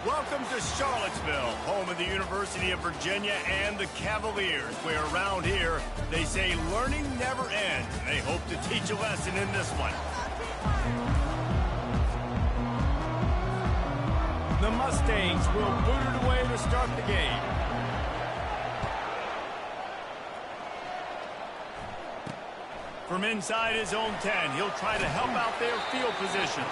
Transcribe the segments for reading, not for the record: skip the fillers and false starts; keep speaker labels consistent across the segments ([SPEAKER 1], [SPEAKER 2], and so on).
[SPEAKER 1] Welcome to Charlottesville, home of the University of Virginia and the Cavaliers, where around here they say learning never ends. They hope to teach a lesson in this one. The Mustangs will boot it away to start the game. From inside his own 10, he'll try to help out their field position.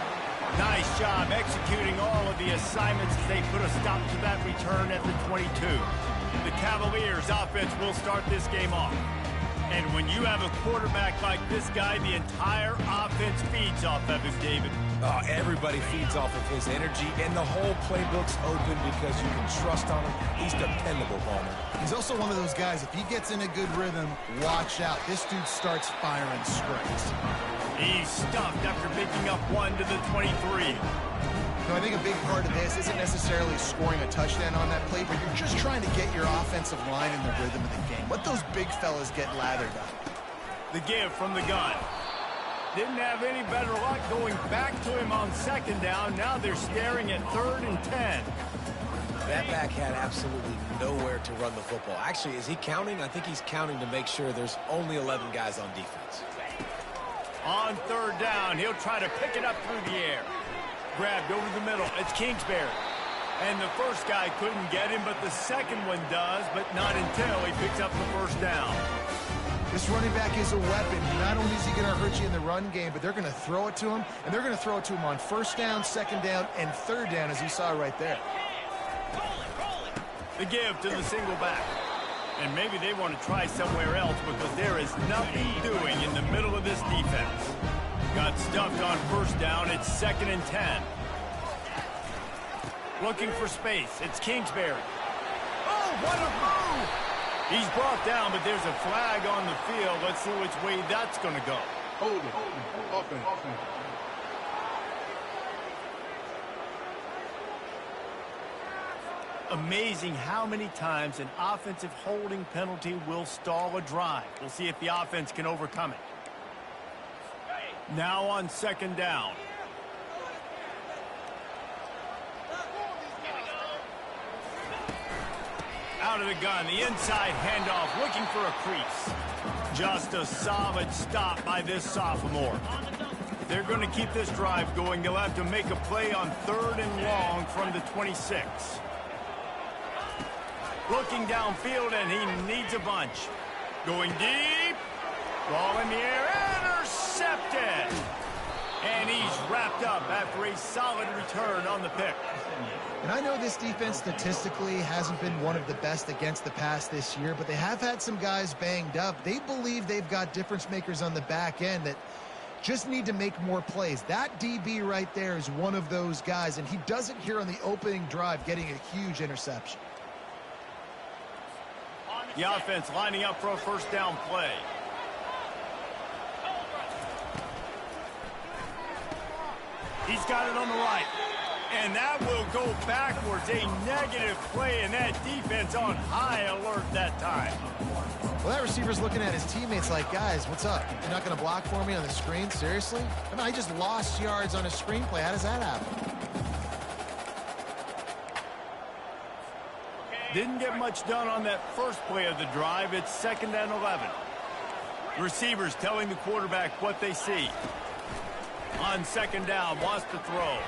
[SPEAKER 1] Nice job executing all of the assignments as they put a stop to that return at the 22. The Cavaliers offense will start this game off. And when you have a quarterback like this guy, the entire offense feeds off of him, David.
[SPEAKER 2] Oh, everybody feeds off of his energy, and the whole playbook's open because you can trust on him. He's dependable, Bowman.
[SPEAKER 3] He's also one of those guys, if he gets in a good rhythm, watch out. This dude starts firing strikes.
[SPEAKER 1] He's stuffed after picking up one to the 23.
[SPEAKER 3] No, I think a big part of this isn't necessarily scoring a touchdown on that play, but you're just trying to get your offensive line in the rhythm of the game. Let those big fellas get lathered up.
[SPEAKER 1] The give from the gun. Didn't have any better luck going back to him on second down. Now they're staring at 3rd and 10.
[SPEAKER 2] That back had absolutely nowhere to run the football. Actually, is he counting? I think he's counting to make sure there's only 11 guys on defense.
[SPEAKER 1] On 3rd down, he'll try to pick it up through the air. Grabbed over the middle. It's Kingsbury. And the first guy couldn't get him, but the second one does, but not until he picks up the first down.
[SPEAKER 3] This running back is a weapon. Not only is he going to hurt you in the run game, but they're going to throw it to him, and they're going to throw it to him on 1st down, 2nd down, and 3rd down, as you saw right there.
[SPEAKER 1] The give to the single back. And maybe they want to try somewhere else because there is nothing doing in the middle of this defense. Got stuffed on 1st down. It's 2nd and 10. Looking for space. It's Kingsbury. Oh, what a move! He's brought down, but there's a flag on the field. Let's see which way that's going to go.
[SPEAKER 4] Hold it. Offense.
[SPEAKER 1] Amazing how many times an offensive holding penalty will stall a drive. We'll see if the offense can overcome it. Now on 2nd down. Out of the gun, the inside handoff, looking for a crease. Just a solid stop by this sophomore. They're going to keep this drive going. They'll have to make a play on 3rd and long from the 26. Looking downfield, and he needs a bunch. Going deep. Ball in the air. Intercepted. And he's wrapped up after a solid return on the pick.
[SPEAKER 3] And I know this defense statistically hasn't been one of the best against the pass this year, but they have had some guys banged up. They believe they've got difference makers on the back end that just need to make more plays. That DB right there is one of those guys, and he does it here on the opening drive, getting a huge interception.
[SPEAKER 1] The offense lining up for a 1st down play. He's got it on the right. And that will go backwards. A negative play, and that defense on high alert that time.
[SPEAKER 3] Well, that receiver's looking at his teammates like, guys, what's up? You're not going to block for me on the screen? Seriously? I mean, I just lost yards on a screenplay. How does that happen?
[SPEAKER 1] Didn't get much done on that first play of the drive. It's 2nd and 11. Receivers telling the quarterback what they see. On 2nd down, wants to throw.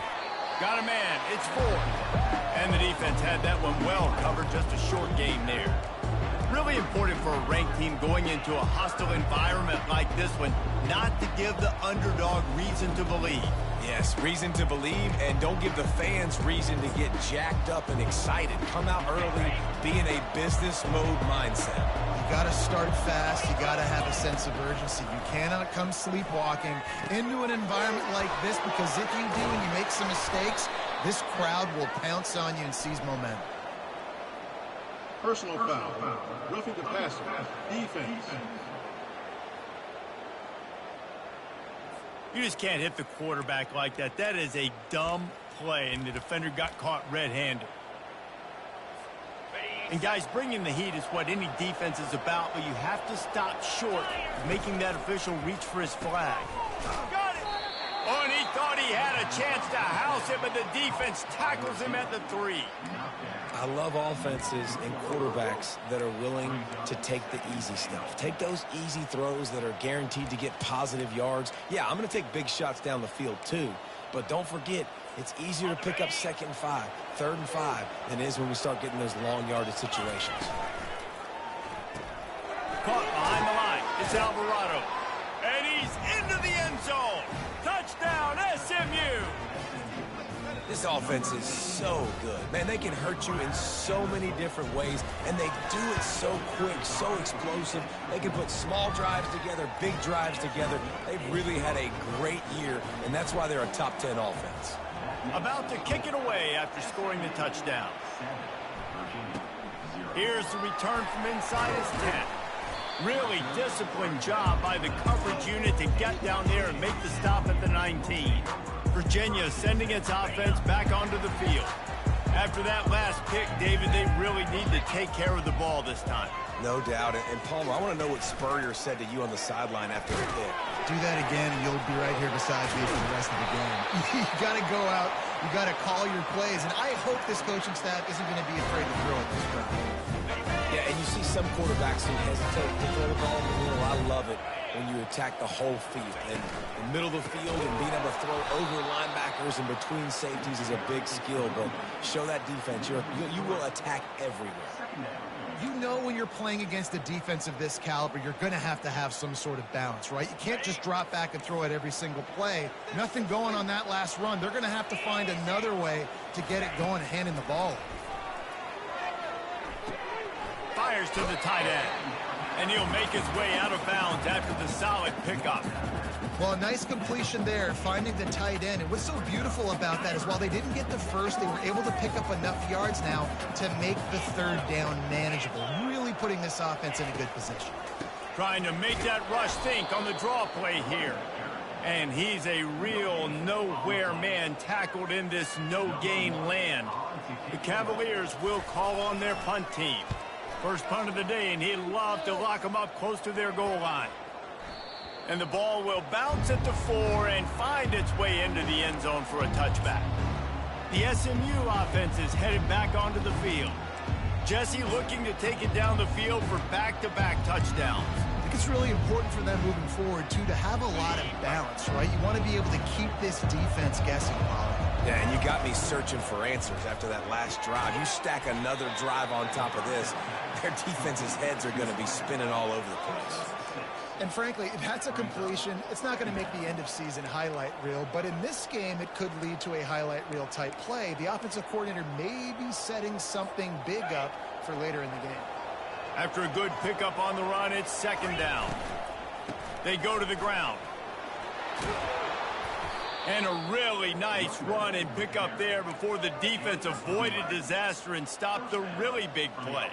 [SPEAKER 1] Got a man. It's 4th. And the defense had that one well covered. Just a short game there. Really important for a ranked team going into a hostile environment like this one not to give the underdog reason to believe.
[SPEAKER 2] Yes, reason to believe, and don't give the fans reason to get jacked up and excited. Come out early, be in a business mode mindset.
[SPEAKER 3] You got to start fast. You got to have a sense of urgency. You cannot come sleepwalking into an environment like this, because if you do and you make some mistakes, this crowd will pounce on you and seize momentum.
[SPEAKER 4] Personal foul. Roughing the passer. Defense.
[SPEAKER 1] You just can't hit the quarterback like that. That is a dumb play, and the defender got caught red-handed. And, guys, bringing the heat is what any defense is about, but you have to stop short of making that official reach for his flag. Got it! Oh, and he thought he He had a chance to house him, but the defense tackles him at the 3.
[SPEAKER 2] I love offenses and quarterbacks that are willing to take the easy stuff. Take those easy throws that are guaranteed to get positive yards. Yeah, I'm going to take big shots down the field too, but don't forget, it's easier to pick up 2nd and 5, 3rd and 5 than it is when we start getting those long yardage situations.
[SPEAKER 1] Caught behind the line. It's Alvarado. And he's into the end zone. Touchdown, SMU.
[SPEAKER 2] This offense is so good. Man, they can hurt you in so many different ways, and they do it so quick, so explosive. They can put small drives together, big drives together. They've really had a great year, and that's why they're a top 10 offense.
[SPEAKER 1] About to kick it away after scoring the touchdown. Here's the return from inside his 10. Really disciplined job by the coverage unit to get down there and make the stop at the 19. Virginia sending its offense back onto the field. After that last pick, David, they really need to take care of the ball this time.
[SPEAKER 2] No doubt. And Palmer, I want to know what Spurrier said to you on the sideline after the pick.
[SPEAKER 3] Do that again, and you'll be right here beside me for the rest of the game. You got to go out. You got to call your plays, and I hope this coaching staff isn't going to be afraid to throw at this point.
[SPEAKER 2] Yeah, and you see some quarterbacks who hesitate to throw the ball in the middle. I love it when you attack the whole field. And the middle of the field and being able to throw over linebackers and between safeties is a big skill, but show that defense. You will attack everywhere.
[SPEAKER 3] You know when you're playing against a defense of this caliber, you're going to have some sort of balance, right? You can't just drop back and throw it every single play. Nothing going on that last run. They're going to have to find another way to get it going, handing the ball.
[SPEAKER 1] Fires to the tight end. And he'll make his way out of bounds after the solid pickup.
[SPEAKER 3] Well, a nice completion there, finding the tight end. And what's so beautiful about that is while they didn't get the first, they were able to pick up enough yards now to make the 3rd down manageable, really putting this offense in a good position.
[SPEAKER 1] Trying to make that rush think on the draw play here. And he's a real nowhere man tackled in this no-gain land. The Cavaliers will call on their punt team. First punt of the day, and he'd love to lock them up close to their goal line. And the ball will bounce at the 4 and find its way into the end zone for a touchback. The SMU offense is headed back onto the field. Jesse looking to take it down the field for back-to-back touchdowns.
[SPEAKER 3] I think it's really important for them moving forward, too, to have a lot of balance, right? You want to be able to keep this defense guessing, Paulo.
[SPEAKER 2] Yeah, and you got me searching for answers after that last drive. You stack another drive on top of this, their defense's heads are going to be spinning all over the place.
[SPEAKER 3] And frankly, if that's a completion, it's not going to make the end-of-season highlight reel, but in this game, it could lead to a highlight reel type play. The offensive coordinator may be setting something big up for later in the game.
[SPEAKER 1] After a good pickup on the run, it's 2nd down. They go to the ground. And a really nice run and pickup there before the defense avoided disaster and stopped the really big play.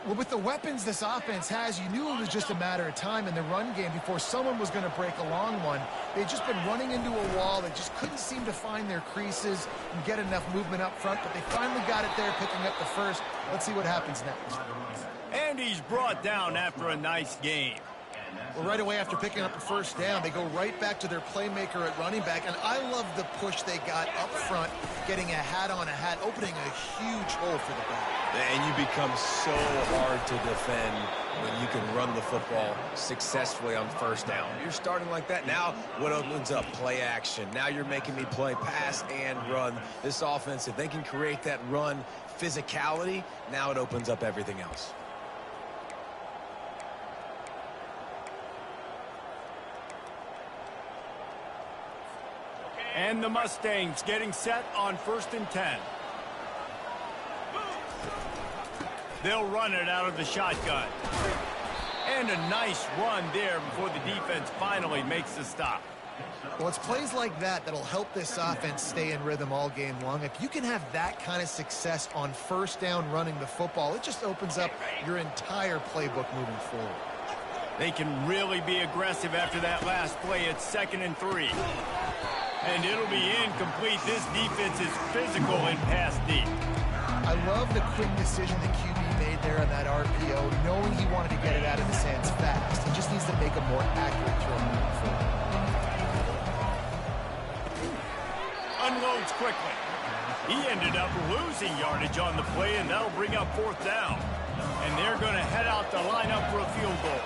[SPEAKER 3] Well, with the weapons this offense has, you knew it was just a matter of time in the run game before someone was going to break a long one. They'd just been running into a wall. They just couldn't seem to find their creases and get enough movement up front, but they finally got it there, picking up the first. Let's see what happens next.
[SPEAKER 1] And he's brought down after a nice game.
[SPEAKER 3] Well, right away after picking up a first down, they go right back to their playmaker at running back. And I love the push they got up front, getting a hat on a hat, opening a huge hole for the back.
[SPEAKER 2] And you become so hard to defend when you can run the football successfully on first down. You're starting like that. Now what opens up? Play action. Now you're making me play pass and run. This offense, if they can create that run physicality, now it opens up everything else.
[SPEAKER 1] And the Mustangs getting set on 1st and 10. They'll run it out of the shotgun. And a nice run there before the defense finally makes the stop.
[SPEAKER 3] Well, it's plays like that that'll help this offense stay in rhythm all game long. If you can have that kind of success on first down running the football, it just opens up your entire playbook moving forward.
[SPEAKER 1] They can really be aggressive after that last play. It's 2nd and 3. And it'll be incomplete. This defense is physical and pass deep.
[SPEAKER 3] I love the quick decision the QB made there on that RPO, knowing he wanted to get it out of his hands fast. He just needs to make a more accurate throw moving forward.
[SPEAKER 1] unloads quickly. He ended up losing yardage on the play, and that'll bring up 4th down. And they're going to head out the lineup for a field goal.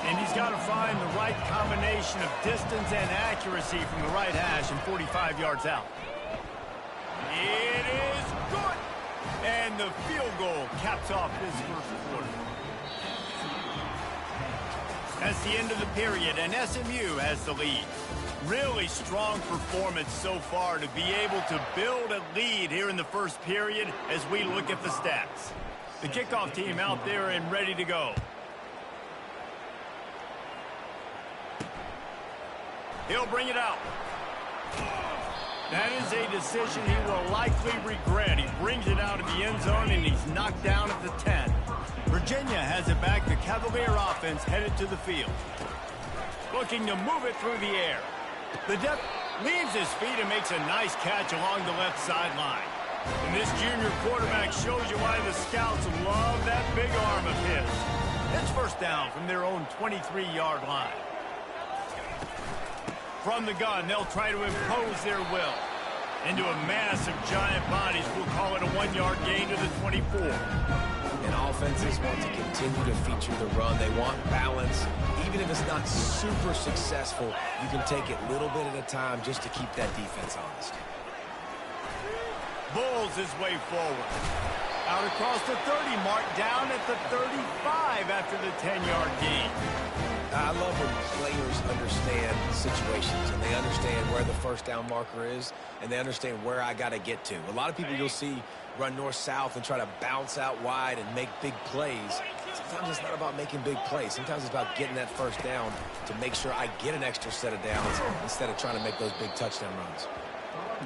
[SPEAKER 1] And he's got to find the right combination of distance and accuracy from the right hash and 45 yards out. It is good. And the field goal caps off this first quarter. That's the end of the period, and SMU has the lead. Really strong performance so far to be able to build a lead here in the first period as we look at the stats. The kickoff team out there and ready to go. He'll bring it out. That is a decision he will likely regret. He brings it out of the end zone, and he's knocked down at the 10. Virginia has it back. The Cavalier offense headed to the field. Looking to move it through the air. The depth leaves his feet and makes a nice catch along the left sideline. And this junior quarterback shows you why the scouts love that big arm of his. It's 1st down from their own 23-yard line. From the gun, they'll try to impose their will. Into a mass of giant bodies, we'll call it a 1-yard gain to the 24.
[SPEAKER 2] And offenses want to continue to feature the run. They want balance. Even if it's not super successful, you can take it little bit at a time just to keep that defense honest.
[SPEAKER 1] Bulls his way forward. Out across the 30 mark, down at the 35 after the 10-yard gain.
[SPEAKER 2] I love when players understand situations and they understand where the 1st down marker is and they understand where I got to get to. A lot of people you'll see run north-south and try to bounce out wide and make big plays. Sometimes it's not about making big plays. Sometimes it's about getting that 1st down to make sure I get an extra set of downs instead of trying to make those big touchdown runs.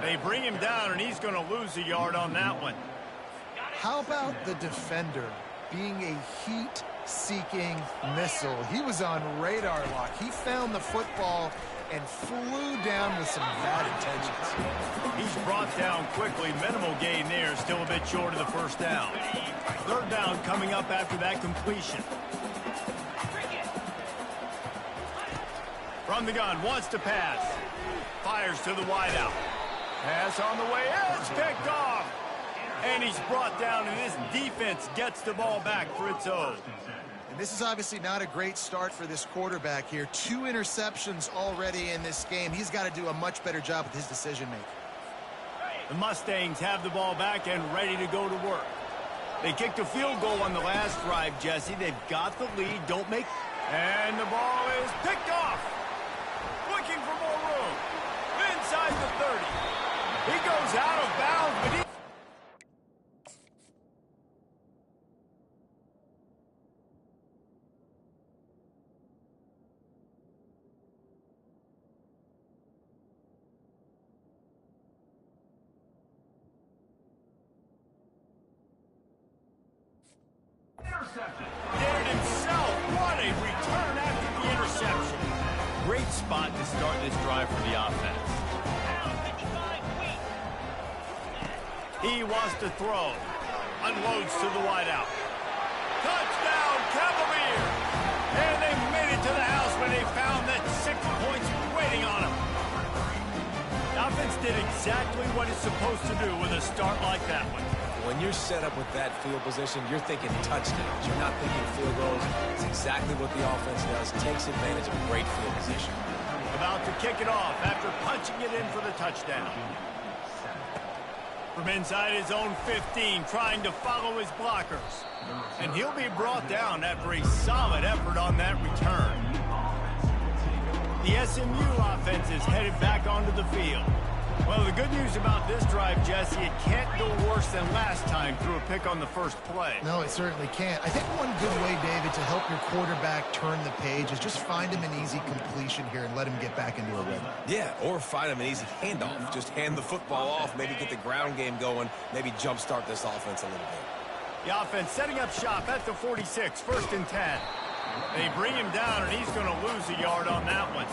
[SPEAKER 1] They bring him down, and he's going to lose a yard on that one.
[SPEAKER 3] How about the defender being a heat-seeking missile? He was on radar lock. He found the football and flew down with some bad intentions.
[SPEAKER 1] He's brought down quickly. Minimal gain there. Still a bit short of the 1st down. 3rd down coming up after that completion. From the gun, wants to pass. Fires to the wideout. Pass on the way. It's picked off. And he's brought down, and this defense gets the ball back for its own.
[SPEAKER 3] And this is obviously not a great start for this quarterback here. 2 interceptions already in this game. He's got to do a much better job with his decision-making.
[SPEAKER 1] The Mustangs have the ball back and ready to go to work. They kicked a field goal on the last drive, Jesse. They've got the lead. Don't make... And the ball is picked off. Looking for more room. Inside the 30. He goes out of bounds, but he... Did it himself. What a return after the interception. Great spot to start this drive for the offense. He wants to throw. Unloads to the wideout. Touchdown, Cavalier! And they made it to the house when they found that 6 points waiting on them. The offense did exactly what it's supposed to do with a start like that one.
[SPEAKER 2] When you're set up with that field position, you're thinking touchdowns. You're not thinking field goals. It's exactly what the offense does. Takes advantage of a great field position.
[SPEAKER 1] About to kick it off after punching it in for the touchdown. From inside his own 15, trying to follow his blockers. And he'll be brought down after a solid effort on that return. The SMU offense is headed back onto the field. Well, the good news about this drive, Jesse, it can't go worse than last time through a pick on the first play.
[SPEAKER 3] No, it certainly can't. I think one good way, David, to help your quarterback turn the page is just find him an easy completion here and let him get back into a rhythm.
[SPEAKER 2] Yeah, or find him an easy handoff. Just hand the football off, maybe get the ground game going, maybe jumpstart this offense a little bit.
[SPEAKER 1] The offense setting up shop at the 46, 1st and 10. They bring him down, and he's going to lose a yard on that one.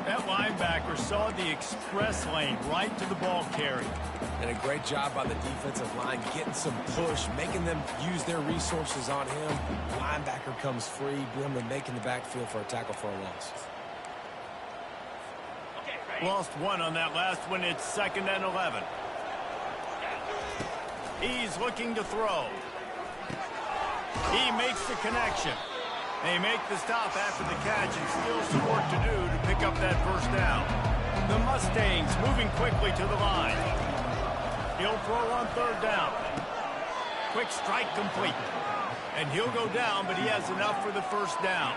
[SPEAKER 1] That linebacker saw the express lane right to the ball carrier.
[SPEAKER 2] And a great job by the defensive line, getting some push, making them use their resources on him. Linebacker comes free, bring him to making the backfield for a tackle for a loss.
[SPEAKER 1] Lost one on that last one. It's 2nd and 11. He's looking to throw. He makes the connection. They make the stop after the catch, and still some work to do to pick up that first down. The Mustangs moving quickly to the line. He'll throw on 3rd down. Quick strike complete. And he'll go down, but he has enough for the first down.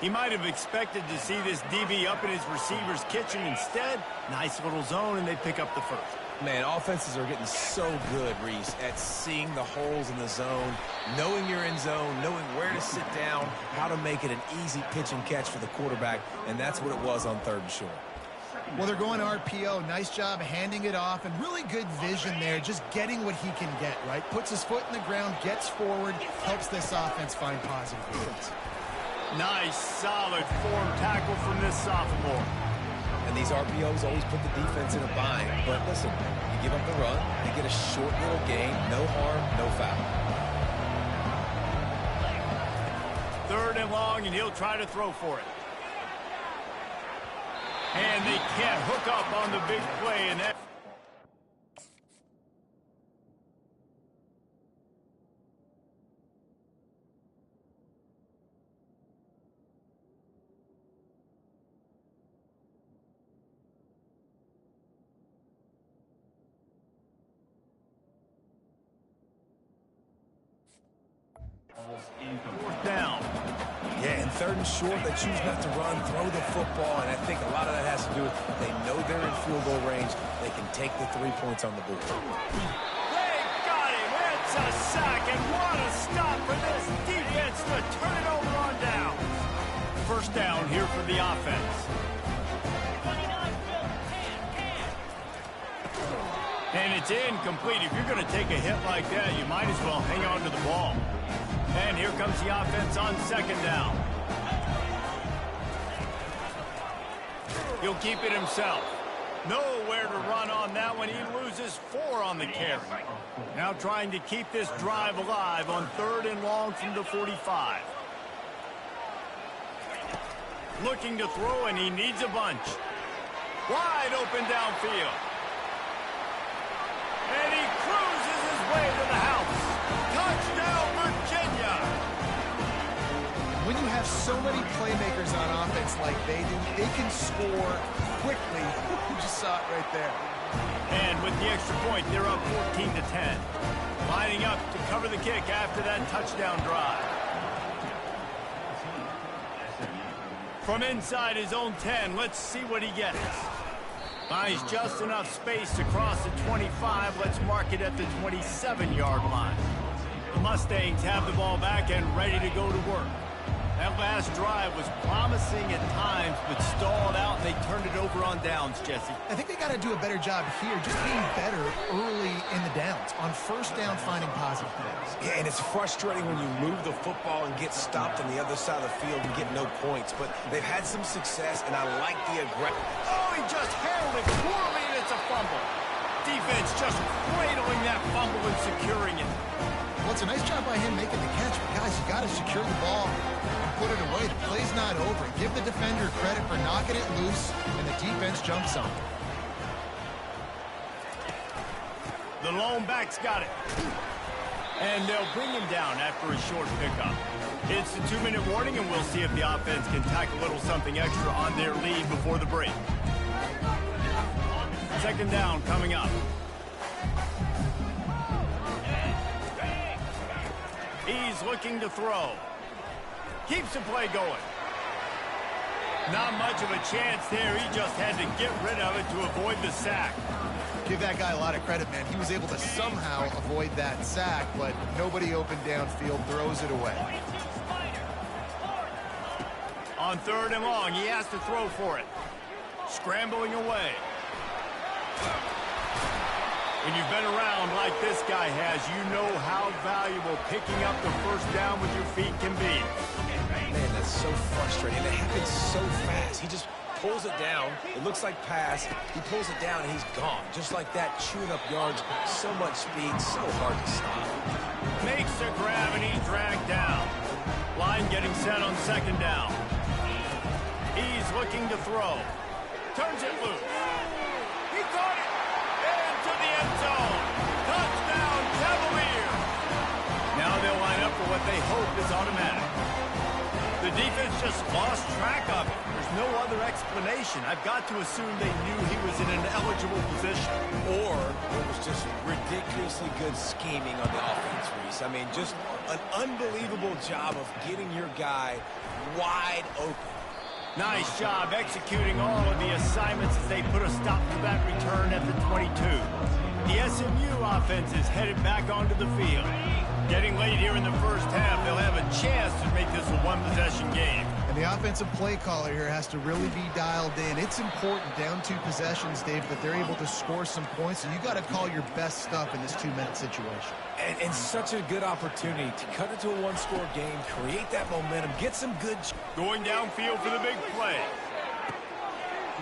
[SPEAKER 1] He might have expected to see this DB up in his receiver's kitchen. Instead, nice little zone, and they pick up the first.
[SPEAKER 2] Man, offenses are getting so good, Reese, at seeing the holes in the zone, knowing you're in zone, knowing where to sit down, how to make it an easy pitch and catch for the quarterback, and that's what it was on 3rd and short.
[SPEAKER 3] Well, they're going RPO. Nice job handing it off, and really good vision there, just getting what he can get, right? Puts his foot in the ground, gets forward, helps this offense find positive results.
[SPEAKER 1] Nice, solid form tackle from this sophomore.
[SPEAKER 2] And these RPOs always put the defense in a bind. But listen, you give up the run, they get a short little gain, no harm, no foul.
[SPEAKER 1] 3rd and long, and he'll try to throw for it. And they can't hook up on the big play, and that... down.
[SPEAKER 2] Yeah, and 3rd and short, they choose not to run, throw the football, and I think a lot of that has to do with they know they're in field goal range. They can take the 3 points on the board.
[SPEAKER 1] They got him. It's a sack, and what a stop for this defense to turn it over on down. First down here for the offense. And it's incomplete. If you're going to take a hit like that, you might as well hang on to the ball. And here comes the offense on 2nd down. He'll keep it himself. Nowhere to run on that one. He loses 4 on the carry. Now trying to keep this drive alive on 3rd and long from the 45. Looking to throw, and he needs a bunch. Wide open downfield. And he cruises his way to the house. Touchdown, Virginia!
[SPEAKER 3] When you have so many playmakers on offense like they do, they can score quickly. You just saw it right there.
[SPEAKER 1] And with the extra point, they're up 14-10. Lining up to cover the kick after that touchdown drive. From inside his own 10, let's see what he gets. Finds just enough space to cross the 25. Let's mark it at the 27-yard line. The Mustangs have the ball back and ready to go to work. That last drive was promising at times, but stalled out, and they turned it over on downs, Jesse.
[SPEAKER 3] I think they got to do a better job here, just being better early in the downs. On 1st down, finding positive plays.
[SPEAKER 2] Yeah, and it's frustrating when you move the football and get stopped on the other side of the field and get no points. But they've had some success, and I like the aggression.
[SPEAKER 1] Oh, he just handled it poorly, and it's a fumble. Defense just cradling that fumble and securing it.
[SPEAKER 3] Well, it's a nice job by him making the catch, but guys, you got to secure the ball and put it away. The play's not over. Give the defender credit for knocking it loose, and the defense jumps on it.
[SPEAKER 1] The lone back's got it. And they'll bring him down after a short pickup. It's the 2-minute warning, and we'll see if the offense can tack a little something extra on their lead before the break. 2nd down coming up. He's looking to throw. Keeps the play going. Not much of a chance there. He just had to get rid of it to avoid the sack.
[SPEAKER 3] Give that guy a lot of credit, man. He was able to somehow avoid that sack, but nobody open downfield, throws it away.
[SPEAKER 1] On 3rd and long, he has to throw for it. Scrambling away. When you've been around like this guy has, you know how valuable picking up the first down with your feet can be.
[SPEAKER 2] Man, that's so frustrating. It happens so fast. He just pulls it down. It looks like pass. He pulls it down, and he's gone. Just like that, chewing up yards. So much speed, so hard to stop.
[SPEAKER 1] Makes the grab, and he's dragged down. Line getting set on 2nd down. He's looking to throw. Turns it loose. He caught it. Into the end zone. Touchdown, Cavaliers. Now they'll line up for what they hope is automatic. The defense just lost track of it. There's no other explanation. I've got to assume they knew he was in an eligible position.
[SPEAKER 2] Or it was just ridiculously good scheming on the offense, Reese. I mean, just an unbelievable job of getting your guy wide open.
[SPEAKER 1] Nice job executing all of the assignments as they put a stop to that return at the 22. The SMU offense is headed back onto the field. Getting late here in the first half, they'll have a chance to make this a one-possession game.
[SPEAKER 3] And the offensive play caller here has to really be dialed in. It's important down 2 possessions, Dave, that they're able to score some points. So you got to call your best stuff in this 2-minute situation.
[SPEAKER 2] And such a good opportunity to cut into a one-score game, create that momentum, get some good...
[SPEAKER 1] Going downfield for the big play.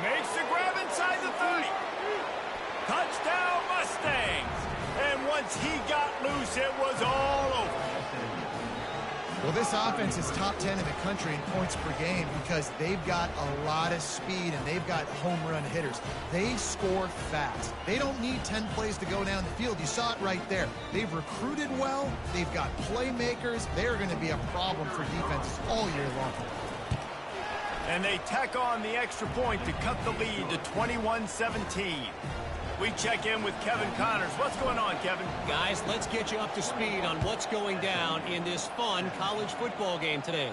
[SPEAKER 1] Makes the grab inside the 30. Touchdown, Mustangs. And once he got loose, it was all over.
[SPEAKER 3] Well, this offense is top 10 in the country in points per game because they've got a lot of speed and they've got home run hitters. They score fast. They don't need 10 plays to go down the field. You saw it right there. They've recruited well. They've got playmakers. They're going to be a problem for defenses all year long.
[SPEAKER 1] And they tack on the extra point to cut the lead to 21-17. We check in with Kevin Connors. What's going on, Kevin?
[SPEAKER 5] Guys, let's get you up to speed on what's going down in this fun college football game today.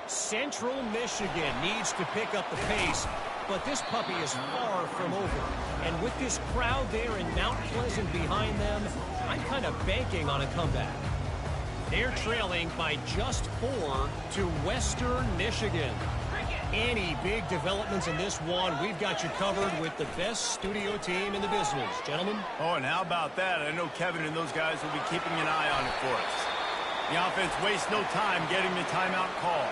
[SPEAKER 5] Central Michigan needs to pick up the pace, but this puppy is far from over. And with this crowd there in Mount Pleasant behind them, I'm kind of banking on a comeback. They're trailing by just 4 to Western Michigan. Any big developments in this one, we've got you covered with the best studio team in the business. Gentlemen?
[SPEAKER 1] Oh, and how about that? I know Kevin and those guys will be keeping an eye on it for us. The offense wastes no time getting the timeout call.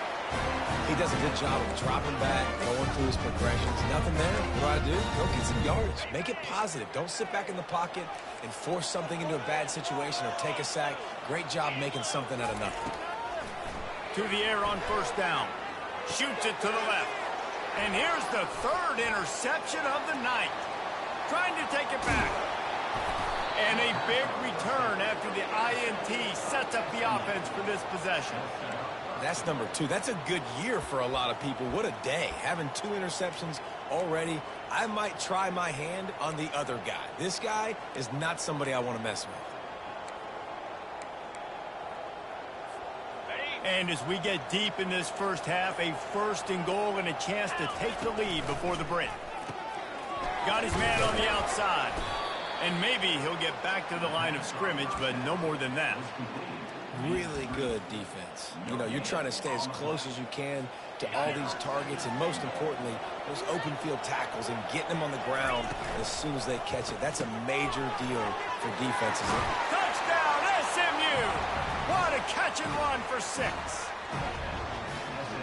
[SPEAKER 2] He does a good job of dropping back, going through his progressions. Nothing there. What do? Go get some yardage. Make it positive. Don't sit back in the pocket and force something into a bad situation or take a sack. Great job making something out of nothing.
[SPEAKER 1] To the air on first down. Shoots it to the left. And here's the 3rd interception of the night. Trying to take it back. And a big return after the INT sets up the offense for this possession.
[SPEAKER 2] That's number 2. That's a good year for a lot of people. What a day. Having 2 interceptions already. I might try my hand on the other guy. This guy is not somebody I want to mess with.
[SPEAKER 1] And as we get deep in this first half, a 1st and goal and a chance to take the lead before the break. Got his man on the outside. And maybe he'll get back to the line of scrimmage, but no more than that.
[SPEAKER 2] Really good defense. You know, you're trying to stay as close as you can to all these targets, and most importantly, those open field tackles and getting them on the ground as soon as they catch it. That's a major deal for defenses.
[SPEAKER 1] Touchdown, SMU! What a catch and run for 6.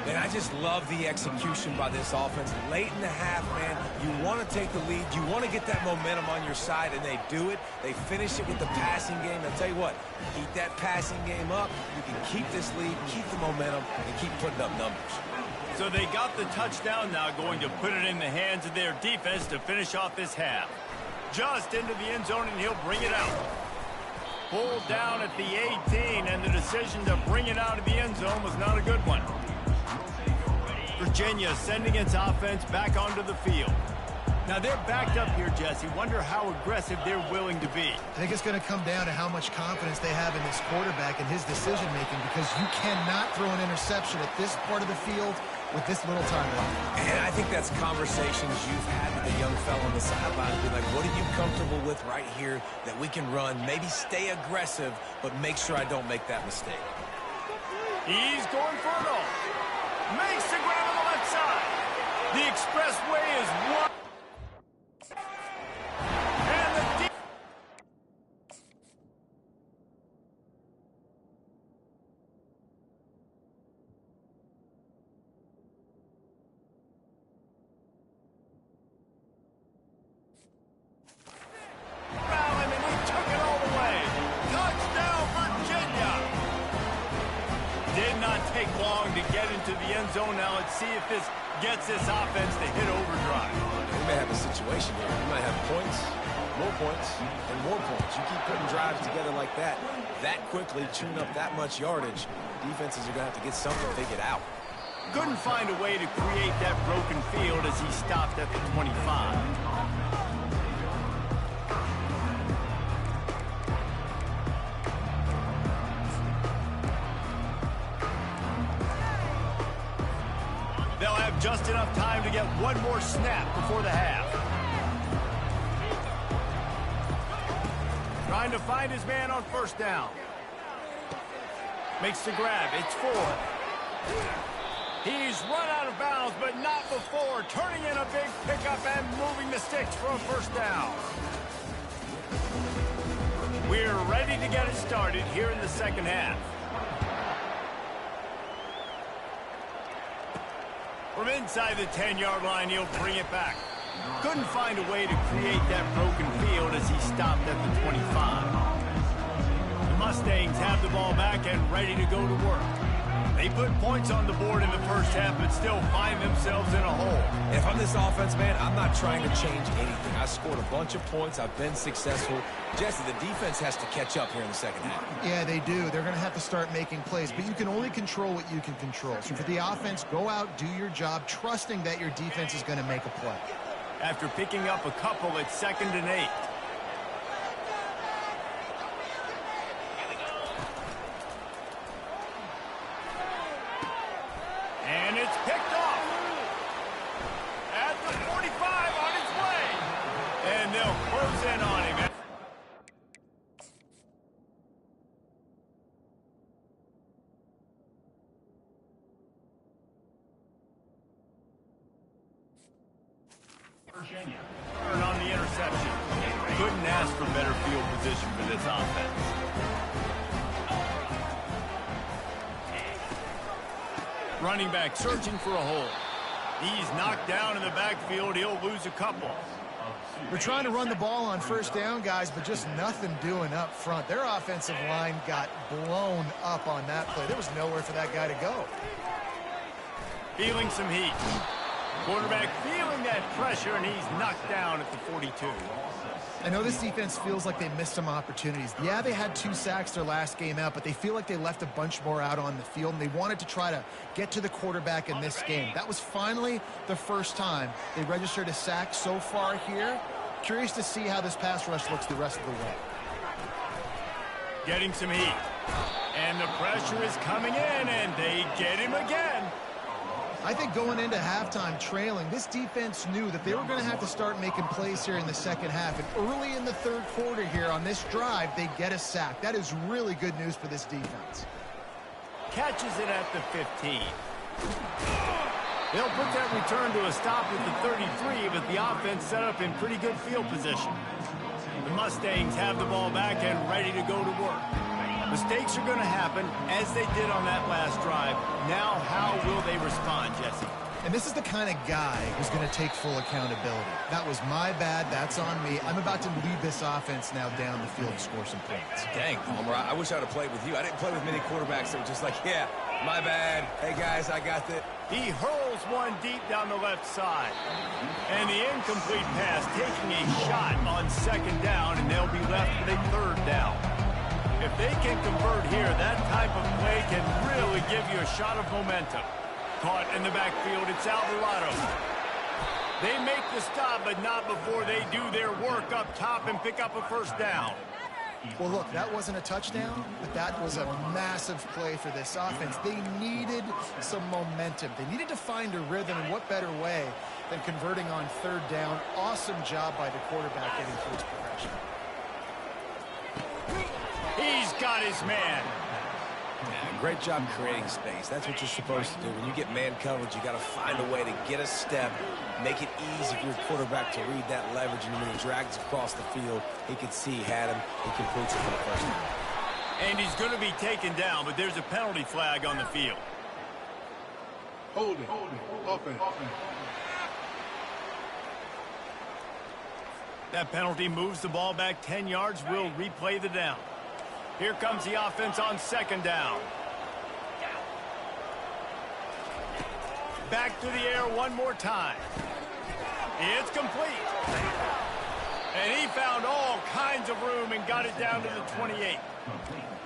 [SPEAKER 2] And I just love the execution by this offense. Late in the half, man, you want to take the lead. You want to get that momentum on your side, and they do it. They finish it with the passing game. I'll tell you what, keep that passing game up. You can keep this lead, keep the momentum, and keep putting up numbers.
[SPEAKER 1] So they got the touchdown now, going to put it in the hands of their defense to finish off this half. Just into the end zone, and he'll bring it out. Pulled down at the 18, and the decision to bring it out of the end zone was not a good one. Virginia sending its offense back onto the field. Now they're backed up here, Jesse. Wonder how aggressive they're willing to be.
[SPEAKER 3] I think it's going to come down to how much confidence they have in this quarterback and his decision-making, because you cannot throw an interception at this part of the field with this little time left.
[SPEAKER 2] And I think that's conversations you've had with a young fella on the sideline. Be like, what are you comfortable with right here that we can run? Maybe stay aggressive, but make sure I don't make that mistake.
[SPEAKER 1] He's going for it all. Makes the grab on the left side. The expressway is wide. And the deep. Rallying, and we took it all the way. Touchdown, Virginia. Did not take long to get into the end zone. Now it's see if this gets this offense to hit overdrive.
[SPEAKER 2] We may have a situation here. We might have points, and more points. You keep putting drives together like that quickly, chewing up that much yardage, defenses are going to have to get something figured out.
[SPEAKER 1] Couldn't find a way to create that broken field as he stopped at the 25. They'll have just enough time to get one more snap before the half. Trying to find his man on first down. Makes the grab. It's 4. He's run out of bounds, but not before turning in a big pickup and moving the sticks for a first down. We're ready to get it started here in the second half. From inside the 10-yard line, he'll bring it back. Couldn't find a way to create that broken field as he stopped at the 25. The Mustangs have the ball back and ready to go to work. They put points on the board in the first half, but still find themselves in a hole.
[SPEAKER 2] If I'm this offense, man, I'm not trying to change anything. I scored a bunch of points. I've been successful. Jesse, the defense has to catch up here in the second half.
[SPEAKER 3] Yeah, they do. They're going to have to start making plays, but you can only control what you can control. So for the offense, go out, do your job, trusting that your defense is going to make a play.
[SPEAKER 1] After picking up a couple, it's 2nd and 8. And it's picked off. At the 45 on its way. And they'll close in on him. Turn on the interception. Couldn't ask for better field position for this offense. Running back searching for a hole. He's knocked down in the backfield. He'll lose a couple.
[SPEAKER 3] We're trying to run the ball on first down, guys, but just nothing doing up front. Their offensive line got blown up on that play. There was nowhere for that guy to go.
[SPEAKER 1] Feeling some heat. Quarterback feeling that pressure, and he's knocked down at the 42.
[SPEAKER 3] I know this defense feels like they missed some opportunities. Yeah, they had 2 sacks their last game out, but they feel like they left a bunch more out on the field, and they wanted to try to get to the quarterback in this game. That was finally the first time they registered a sack so far here. Curious to see how this pass rush looks the rest of the way.
[SPEAKER 1] Getting some heat. And the pressure is coming in, and they get him again.
[SPEAKER 3] I think going into halftime trailing, this defense knew that they were going to have to start making plays here in the second half. And early in the third quarter here on this drive, they get a sack. That is really good news for this defense.
[SPEAKER 1] Catches it at the 15. They'll put that return to a stop at the 33, but the offense set up in pretty good field position. The Mustangs have the ball back and ready to go to work. Mistakes are going to happen, as they did on that last drive. Now, how will they respond, Jesse?
[SPEAKER 3] And this is the kind of guy who's going to take full accountability. That was my bad. That's on me. I'm about to lead this offense now down the field and score some points.
[SPEAKER 2] Dang, Palmer, I wish I would have played with you. I didn't play with many quarterbacks that were just like, yeah, my bad. Hey, guys, I got this.
[SPEAKER 1] He hurls one deep down the left side. And the incomplete pass taking a shot on 2nd down, and they'll be left with a 3rd down. If they can convert here, that type of play can really give you a shot of momentum. Caught in the backfield, it's Alvarado. They make the stop, but not before they do their work up top and pick up a first down.
[SPEAKER 3] Well, look, that wasn't a touchdown, but that was a massive play for this offense. They needed some momentum. They needed to find a rhythm, and what better way than converting on 3rd down. Awesome job by the quarterback getting through his progression.
[SPEAKER 1] He's got his man.
[SPEAKER 2] Yeah, great job creating space. That's what you're supposed to do. When you get man coverage, you got to find a way to get a step, make it easy for your quarterback to read that leverage, and when he drags across the field, he can see he had him. He completes it for the first down.
[SPEAKER 1] And he's going to be taken down, but there's a penalty flag on the field.
[SPEAKER 4] Holding. Offense.
[SPEAKER 1] That penalty moves the ball back 10 yards. We'll replay the down. Here comes the offense on 2nd down. back to the air one more time. It's complete. And he found all kinds of room and got it down to the 28.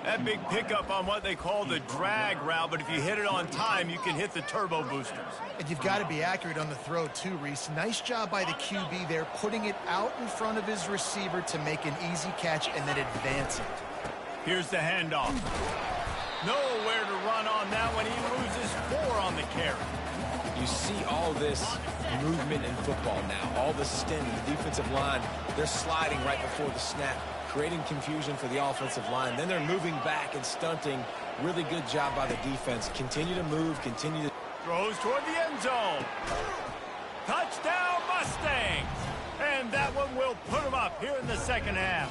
[SPEAKER 1] That big pickup on what they call the drag route, but if you hit it on time, you can hit the turbo boosters.
[SPEAKER 3] And you've got to be accurate on the throw, too, Reese. Nice job by the QB there, putting it out in front of his receiver to make an easy catch and then advance it.
[SPEAKER 1] Here's the handoff. Nowhere to run on that one. He loses 4 on the carry.
[SPEAKER 2] You see all this movement in football now. All the stint, the defensive line, they're sliding right before the snap, creating confusion for the offensive line. Then they're moving back and stunting. Really good job by the defense. Continue to move, continue to...
[SPEAKER 1] Throws toward the end zone. Touchdown, Mustangs! And that one will put them up here in the second half.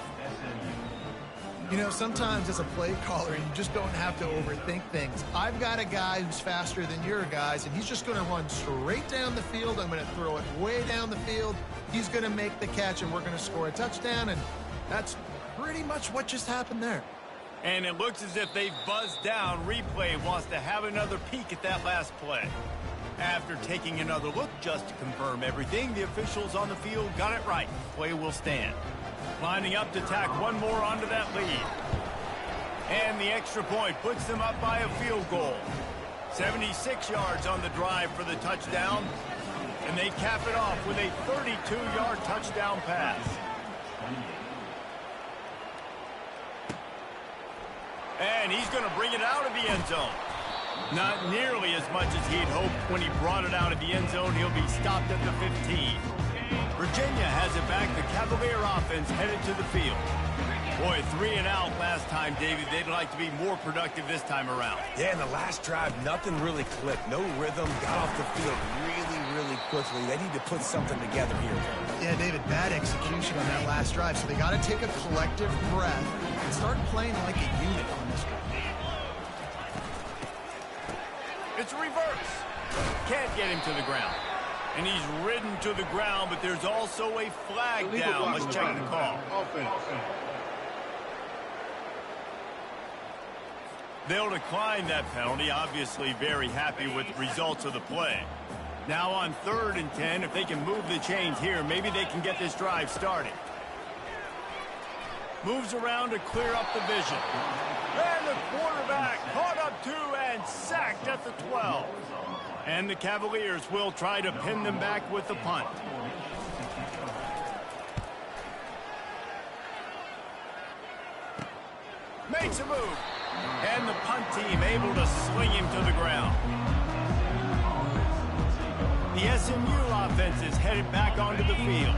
[SPEAKER 3] You know, sometimes as a play caller, you just don't have to overthink things. I've got a guy who's faster than your guys, and he's just going to run straight down the field. I'm going to throw it way down the field. He's going to make the catch, and we're going to score a touchdown, and that's pretty much what just happened there.
[SPEAKER 1] And it looks as if they've buzzed down. Replay wants to have another peek at that last play. After taking another look just to confirm everything, the officials on the field got it right. Play will stand. Lining up to tack one more onto that lead. And the extra point puts them up by a field goal. 76 yards on the drive for the touchdown. And they cap it off with a 32-yard touchdown pass. And he's going to bring it out of the end zone. Not nearly as much as he'd hoped when he brought it out of the end zone. He'll be stopped at the 15. Virginia has it back. The Cavalier offense headed to the field. Boy, 3 and out last time, David. They'd like to be more productive this time around.
[SPEAKER 2] Yeah, in the last drive, nothing really clicked. No rhythm. Got off the field really quickly. They need to put something together here.
[SPEAKER 3] Yeah, David, bad execution on that last drive. So they got to take a collective breath and start playing like a unit on this drive.
[SPEAKER 1] It's a reverse. Can't get him to the ground. And he's ridden to the ground, but there's also a flag down. Let's check the call. They'll decline that penalty. Obviously very happy with the results of the play. Now on 3rd and 10, if they can move the chains here, maybe they can get this drive started. Moves around to clear up the vision. And the quarterback caught up 2 and sacked at the 12. And the Cavaliers will try to pin them back with the punt. Makes a move. And the punt team able to sling him to the ground. The SMU offense is headed back onto the field.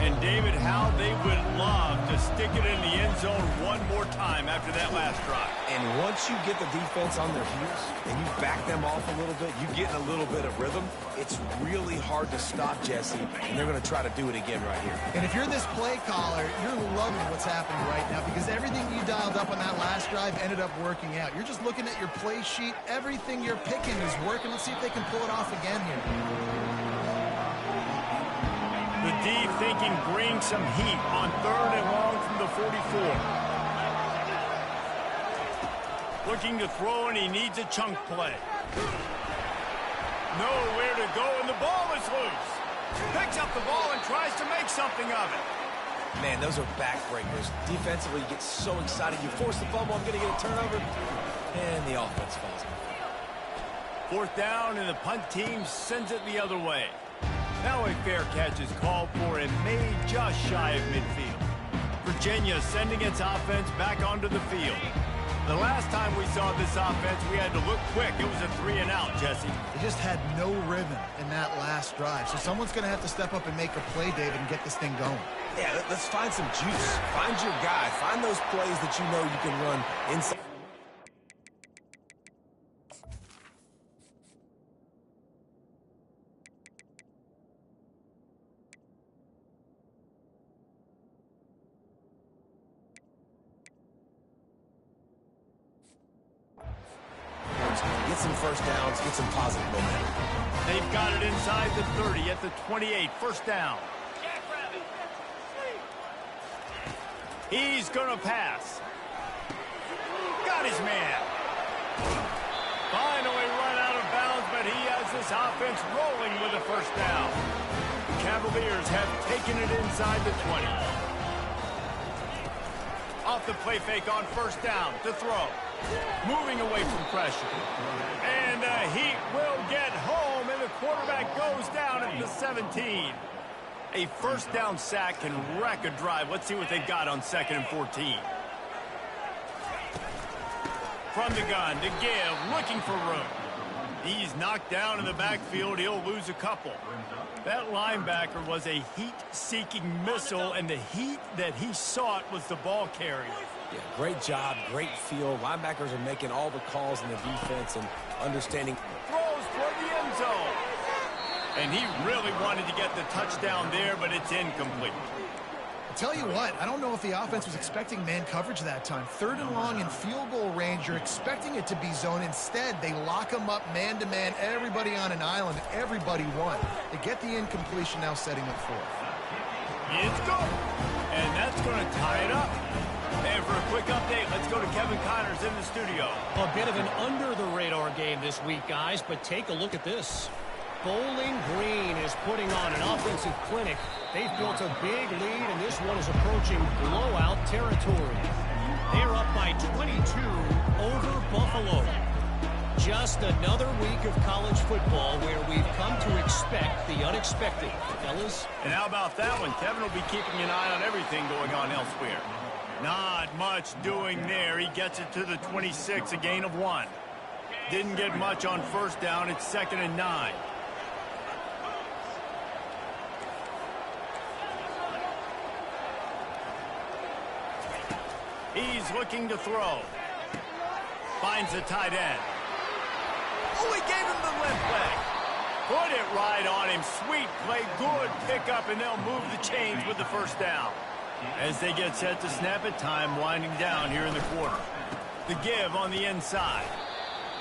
[SPEAKER 1] And David, how they would love to stick it in the end zone one more time after that last drive.
[SPEAKER 2] And once you get the defense on their heels and you back them off a little bit, you get in a little bit of rhythm, it's really hard to stop, Jesse, and they're going to try to do it again right here.
[SPEAKER 3] And if you're this play caller, you're loving what's happening right now because everything you dialed up on that last drive ended up working out. You're just looking at your play sheet. Everything you're picking is working. Let's see if they can pull it off again here.
[SPEAKER 1] The D thinking bring some heat on 3rd and long from the 44. Looking to throw, and he needs a chunk play. Nowhere to go, and the ball is loose. Picks up the ball and tries to make something of it.
[SPEAKER 2] Man, those are backbreakers. Defensively, you get so excited. You force the fumble, I'm going to get a turnover, and the offense falls.
[SPEAKER 1] 4th down, and the punt team sends it the other way. Now a fair catch is called for and made just shy of midfield. Virginia sending its offense back onto the field. The last time we saw this offense, we had to look quick. It was a 3 and out, Jesse.
[SPEAKER 3] They just had no rhythm in that last drive. So someone's going to have to step up and make a play, David, and get this thing going.
[SPEAKER 2] Yeah, let's find some juice. Find your guy. Find those plays that you know you can run inside. Get some first downs, get some positive momentum.
[SPEAKER 1] They've got it inside the 30 at the 28. 1st down. He's going to pass. Got his man. Finally run out of bounds, but he has this offense rolling with a first down. The Cavaliers have taken it inside the 20. Off the play fake on first down to throw. Moving away from pressure. And the Heat will get home, and the quarterback goes down at the 17. A first down sack can wreck a drive. Let's see what they've got on 2nd and 14. From the gun to give, looking for room. He's knocked down in the backfield. He'll lose a couple. That linebacker was a heat-seeking missile, and the heat that he sought was the ball carrier.
[SPEAKER 2] Yeah, great job, great feel. Linebackers are making all the calls in the defense and understanding.
[SPEAKER 1] Throws toward the end zone. And he really wanted to get the touchdown there, but it's incomplete.
[SPEAKER 3] Tell you what, I don't know if the offense was expecting man coverage that time. 3rd and long in field goal range, you're expecting it to be zone. Instead, they lock them up man-to-man, everybody on an island, everybody won. They get the incompletion, now setting up 4th.
[SPEAKER 1] It's good. And that's going to tie it up. And for a quick update, let's go to Kevin Connors in the studio.
[SPEAKER 5] A bit of an under-the-radar game this week, guys, but take a look at this. Bowling Green is putting on an offensive clinic. They've built a big lead, and this one is approaching blowout territory. They're up by 22 over Buffalo. Just another week of college football where we've come to expect the unexpected. Fellas?
[SPEAKER 1] And how about that one? Kevin will be keeping an eye on everything going on elsewhere. Not much doing there. He gets it to the 26, a gain of 1. Didn't get much on first down. It's 2nd and 9. He's looking to throw. Finds the tight end. Oh, he gave him the limp leg. Put it right on him. Sweet play, good pickup, and they'll move the chains with the first down. As they get set to snap it, time winding down here in the quarter. The give on the inside.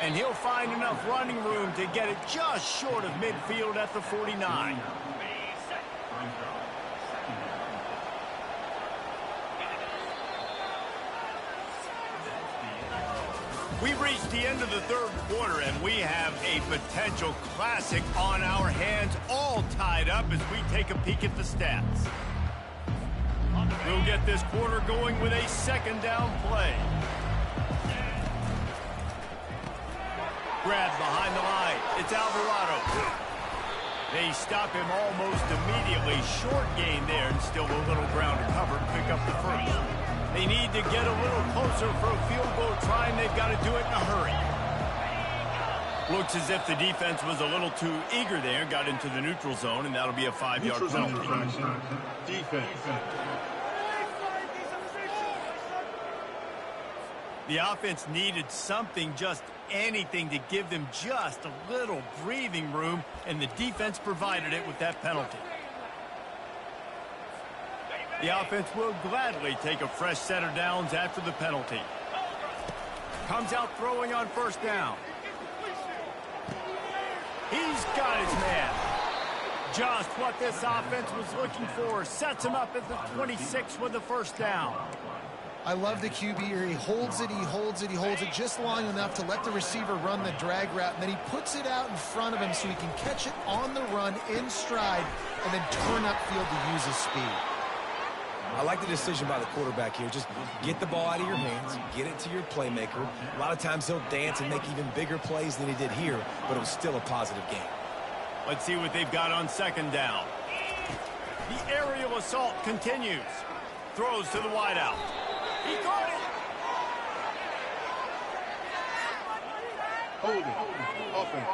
[SPEAKER 1] And he'll find enough running room to get it just short of midfield at the 49. We've reached the end of the 3rd quarter, and we have a potential classic on our hands, all tied up as we take a peek at the stats. We'll get this quarter going with a 2nd down play. Grab behind the line. It's Alvarado. They stop him almost immediately. Short gain there, and still a little ground to cover and pick up the first. They need to get a little closer for a field goal try, and they've got to do it in a hurry. Looks as if the defense was a little too eager there, got into the neutral zone, and that'll be a 5-yard penalty.
[SPEAKER 4] Defense.
[SPEAKER 1] The offense needed something, just anything, to give them just a little breathing room, and the defense provided it with that penalty. The offense will gladly take a fresh set of downs after the penalty. Comes out throwing on first down. He's got his man. Just what this offense was looking for. Sets him up at the 26 with the first down.
[SPEAKER 3] I love the QB here. He holds it, he holds it, he holds it just long enough to let the receiver run the drag route, and then he puts it out in front of him so he can catch it on the run in stride and then turn upfield to use his speed.
[SPEAKER 2] I like the decision by the quarterback here. Just get the ball out of your hands, get it to your playmaker. A lot of times he'll dance and make even bigger plays than he did here, but it was still a positive game.
[SPEAKER 1] Let's see what they've got on second down. The aerial assault continues. Throws to the wideout. He caught it.
[SPEAKER 4] Holding. Offense.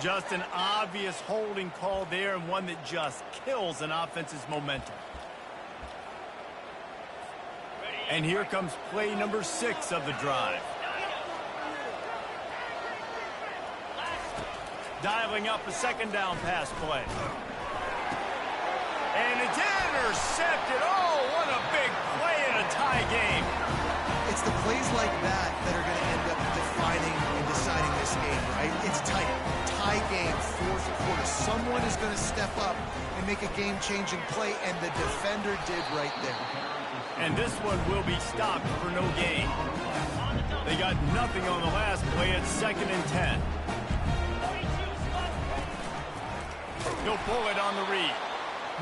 [SPEAKER 1] Just an obvious holding call there, and one that just kills an offense's momentum. And here comes play number 6 of the drive. Dialing up a second down pass play. And it's intercepted. Oh, what a big play in a tie game.
[SPEAKER 3] It's the plays like that that are going to end up defining and deciding this game, right? It's tight. Tie game, fourth quarter. Someone is going to step up and make a game-changing play, and the defender did right there.
[SPEAKER 1] And this one will be stopped for no gain. They got nothing on the last play. It's 2nd and 10. He'll pull it on the read.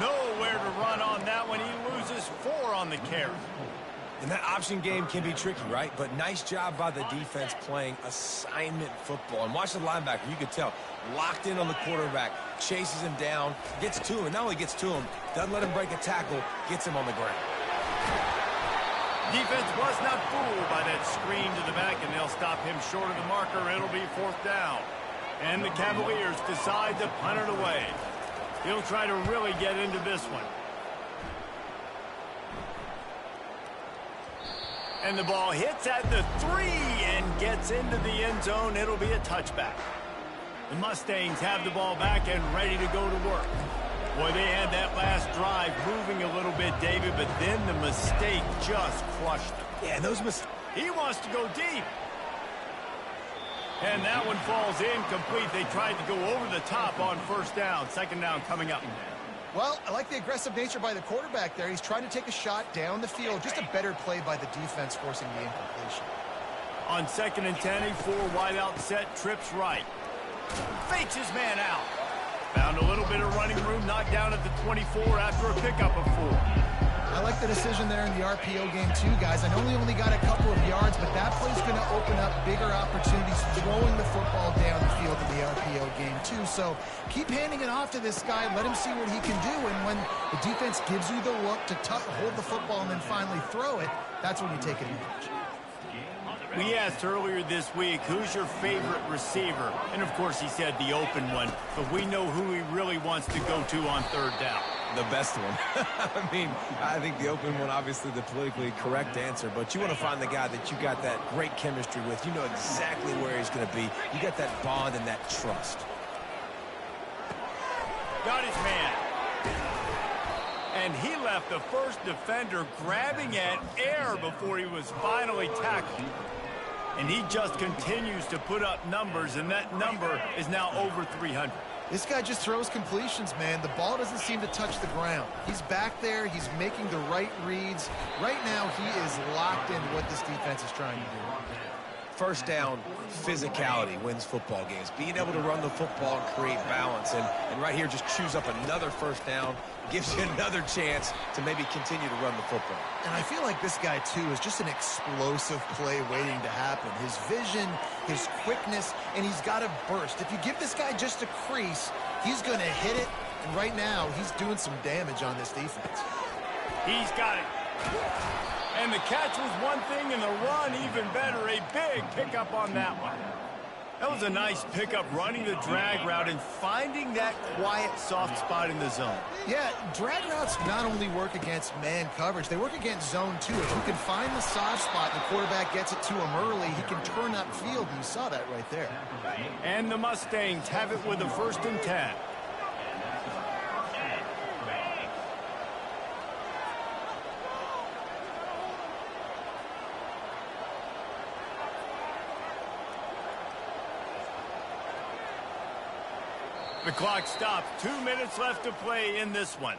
[SPEAKER 1] Nowhere to run on that one. He loses 4 on the carry.
[SPEAKER 2] And that option game can be tricky, right? But nice job by the defense playing assignment football. And watch the linebacker. You could tell. Locked in on the quarterback. Chases him down. Gets to him. And not only gets to him, doesn't let him break a tackle. Gets him on the ground.
[SPEAKER 1] Defense was not fooled by that screen to the back, and they'll stop him short of the marker. It'll be 4th down. And the Cavaliers decide to punt it away. He'll try to really get into this one. And the ball hits at the 3 and gets into the end zone. It'll be a touchback. The Mustangs have the ball back and ready to go to work. Boy, they had that last drive moving a little bit, David, but then the mistake just crushed them.
[SPEAKER 2] Yeah, those
[SPEAKER 1] He wants to go deep. And that one falls incomplete. They tried to go over the top on 1st down. 2nd down coming up.
[SPEAKER 3] Well, I like the aggressive nature by the quarterback there. He's trying to take a shot down the field. Just a better play by the defense forcing the incompletion.
[SPEAKER 1] On 2nd and 10, a 4-wide out set, trips right. Fakes his man out. Found a little bit of running room, knocked down at the 24 after a pickup of 4.
[SPEAKER 3] I like the decision there in the RPO game too, guys. I know he only got a couple of yards, but that play's going to open up bigger opportunities throwing the football down the field in the RPO game too. So keep handing it off to this guy. Let him see what he can do. And when the defense gives you the look to hold the football and then finally throw it, that's when you take advantage.
[SPEAKER 1] We asked earlier this week, who's your favorite receiver? And, of course, he said the open one. But we know who he really wants to go to on 3rd down.
[SPEAKER 2] The best one. I mean, I think the open one, obviously the politically correct answer, but you want to find the guy that you got that great chemistry with. You know exactly where he's going to be. You got that bond and that trust.
[SPEAKER 1] Got his man. And he left the first defender grabbing at air before he was finally tackled. And he just continues to put up numbers, and that number is now over 300.
[SPEAKER 3] This guy just throws completions, man. The ball doesn't seem to touch the ground. He's back there. He's making the right reads. Right now, he is locked into what this defense is trying to do.
[SPEAKER 2] 1st down, physicality wins football games. Being able to run the football and create balance. And right here, just chews up another 1st down. Gives you another chance to maybe continue to run the football.
[SPEAKER 3] And I feel like this guy, too, is just an explosive play waiting to happen. His vision, his quickness, and he's got a burst. If you give this guy just a crease, he's going to hit it. And right now, he's doing some damage on this defense.
[SPEAKER 1] He's got it. And the catch was one thing, and the run even better. A big pickup on that one. That was a nice pickup, running the drag route and finding that quiet, soft spot in the zone.
[SPEAKER 3] Yeah, drag routes not only work against man coverage, they work against zone too. If you can find the soft spot and the quarterback gets it to him early, he can turn upfield, and you saw that right there.
[SPEAKER 1] And the Mustangs have it with a 1st and 10. The clock stops. 2 minutes left to play in this one.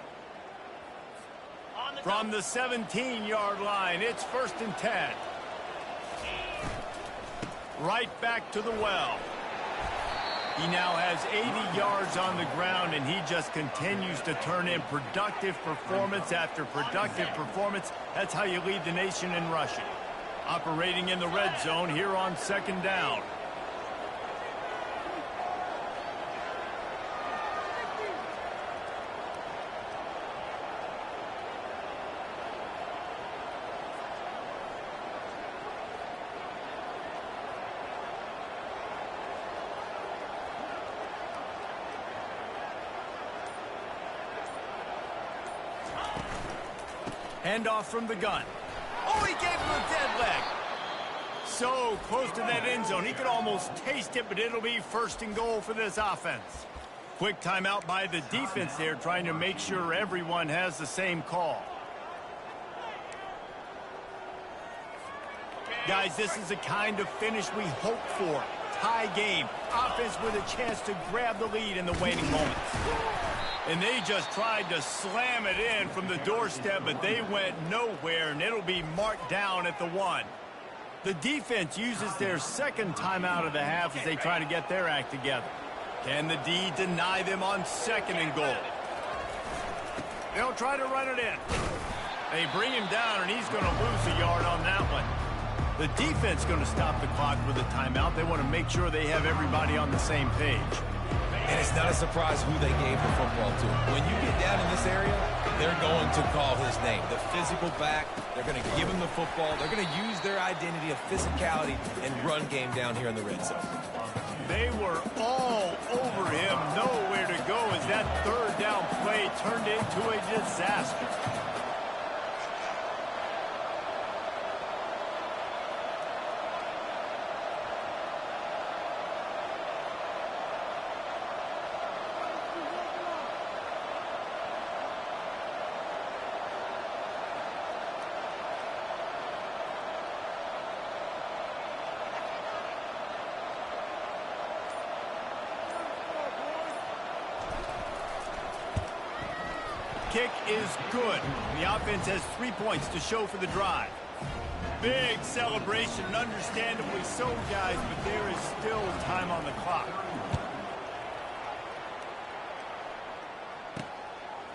[SPEAKER 1] From the 17-yard line, it's 1st and 10. Right back to the well. He now has 80 yards on the ground, and he just continues to turn in productive performance after productive performance. That's how you lead the nation in rushing. Operating in the red zone here on 2nd down. Handoff from the gun. Oh, he gave him a dead leg. So close to that end zone. He could almost taste it, but it'll be 1st and goal for this offense. Quick timeout by the defense there, trying to make sure everyone has the same call. Guys, this is the kind of finish we hope for. Tie game. Offense with a chance to grab the lead in the waning moments. And they just tried to slam it in from the doorstep, but they went nowhere, and it'll be marked down at the 1. The defense uses their second timeout of the half as they try to get their act together. Can the D deny them on 2nd and goal? They'll try to run it in. They bring him down, and he's going to lose a yard on that one. The defense going to stop the clock with a timeout. They want to make sure they have everybody on the same page.
[SPEAKER 2] And it's not a surprise who they gave the football to. When you get down in this area, they're going to call his name. The physical back, they're going to give him the football. They're going to use their identity of physicality and run game down here in the red zone.
[SPEAKER 1] They were all over him, nowhere to go as that 3rd down play turned into a disaster. Kick is good. The offense has 3 points to show for the drive. Big celebration, and understandably so, guys, but there is still time on the clock.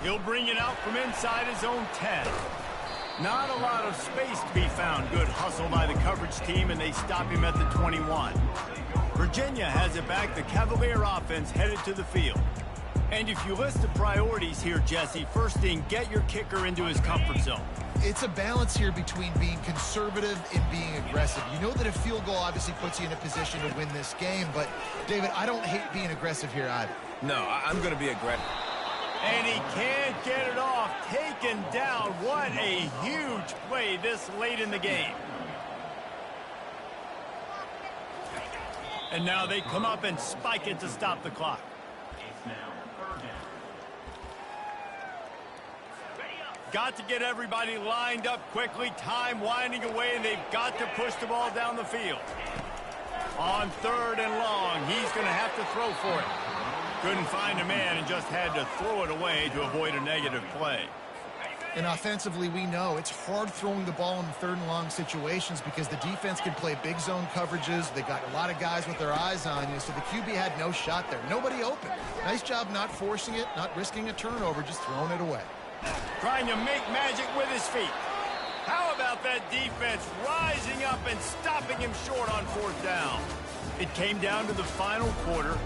[SPEAKER 1] He'll bring it out from inside his own 10. Not a lot of space to be found. Good hustle by the coverage team, and they stop him at the 21. Virginia has it back. The Cavalier offense headed to the field. And if you list the priorities here, Jesse, first thing, get your kicker into his comfort zone.
[SPEAKER 3] It's a balance here between being conservative and being aggressive. You know that a field goal obviously puts you in a position to win this game, but, David, I don't hate being aggressive here either.
[SPEAKER 2] No, I'm going to be aggressive.
[SPEAKER 1] And he can't get it off. Taken down. What a huge play this late in the game. And now they come up and spike it to stop the clock. Got to get everybody lined up quickly. Time winding away, and they've got to push the ball down the field. On 3rd and long, he's going to have to throw for it. Couldn't find a man and just had to throw it away to avoid a negative play.
[SPEAKER 3] And offensively, we know it's hard throwing the ball in 3rd and long situations because the defense can play big zone coverages. They got a lot of guys with their eyes on you, so the QB had no shot there. Nobody open. Nice job not forcing it, not risking a turnover, just throwing it away.
[SPEAKER 1] Trying to make magic with his feet. How about that defense rising up and stopping him short on 4th down? It came down to the final quarter.